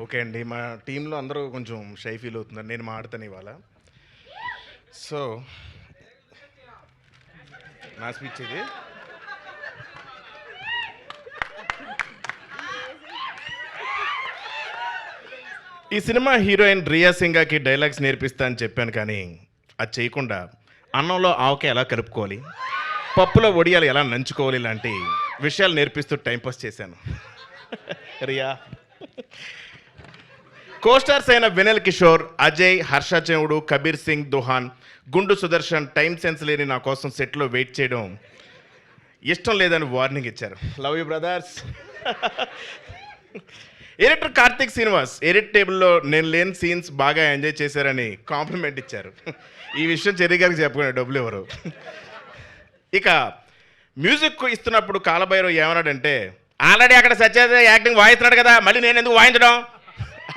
Okay అండి. మా టీంలో అందరూ కొంచెం షై ఫీల్ అవుతున్నారు. నేను మాడతాను ఇవాళ. సో, నా స్పీచ్ ఇది. ఈ సినిమా హీరోయిన్ రియా సింగాకి డైలాగ్స్ నేర్పిస్తా అని చెప్పాను కానీ అది చేయకుండా అన్నంలో ఆవకాయ ఎలా కలుపుకోవాలి, పప్పులో వడియాలు ఎలా నంచుకోవాలి ఇలాంటి విషయాలు నేర్పిస్తూ టైంపాస్ చేశాను. రియా కోస్టార్స్ అయిన వినల్ కిషోర్, అజయ్, హర్ష చెవుడు, కబీర్ సింగ్ దుహాన్, గుండు సుదర్శన్ టైం సెన్స్ లేని నా కోసం సెట్లో వెయిట్ చేయడం ఇష్టం లేదని వార్నింగ్ ఇచ్చారు. Love you brothers. Editor Karthik Srinivas edit టేబుల్లో నేను లేని సీన్స్ బాగా ఎంజాయ్ చేశారని కాంప్లిమెంట్ ఇచ్చారు. ఈ విషయం చెర్రీ గారికి చెప్పుకునే డబ్బులు ఎవరు. ఇక మ్యూజిక్ ఇస్తున్నప్పుడు కాలభైరవ్ ఏమన్నాడంటే, ఆల్రెడీ అక్కడ సత్యదేవ్ యాక్టింగ్ వాయిస్తున్నాడు కదా, మళ్ళీ నేను ఎందుకు వాయించడం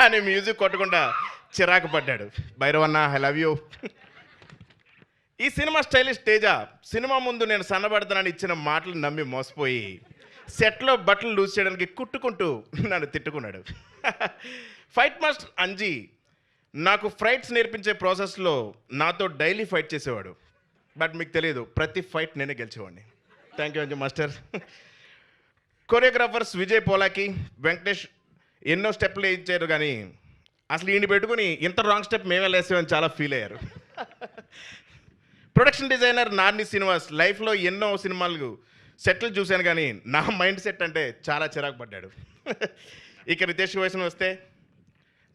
అని మ్యూజిక్ కొట్టకుండా చిరాకు పడ్డాడు. భైరవ్ అన్న ఐ లవ్ యూ. ఈ సినిమా స్టైలిష్ తేజ సినిమా ముందు నేను సన్నబడతానని ఇచ్చిన మాటలు నమ్మి మోసపోయి సెట్లో బట్టలు లూజ్ చేయడానికి కుట్టుకుంటూ నన్ను తిట్టుకున్నాడు. ఫైట్ మాస్టర్ అంజీ నాకు ఫైట్స్ నేర్పించే ప్రాసెస్లో నాతో డైలీ ఫైట్ చేసేవాడు. బట్ మీకు తెలియదు, ప్రతి ఫైట్ నేనే గెలిచేవాడిని. Thank you Anji master. Choreographers Vijay Polaki, Venkatesh ఎన్నో స్టెప్లు ఇచ్చారు కానీ అసలు ఈయన పెట్టుకుని ఇంత రాంగ్ స్టెప్ మేమే లేసామని చాలా ఫీల్ అయ్యారు. ప్రొడక్షన్ డిజైనర్ నార్ని శ్రీనివాస్ లైఫ్లో ఎన్నో సినిమాలు సెట్లు చూశాను కానీ నా మైండ్ సెట్ అంటే చాలా చిరాకు పడ్డాడు. ఇక రితేష్ వయసును వస్తే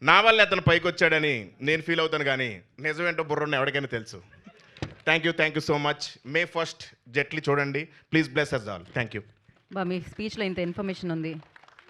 నా వల్ల అతను పైకి వచ్చాడని నేను ఫీల్ అవుతాను కానీ నిజమేంటో బుర్రన్న ఎవరికైనా తెలుసు. Thank you so much. May 1st Jetlee చూడండి. Please bless us all. Thank you. మీ స్పీచ్లో ఇంత ఇన్ఫర్మేషన్ ఉంది.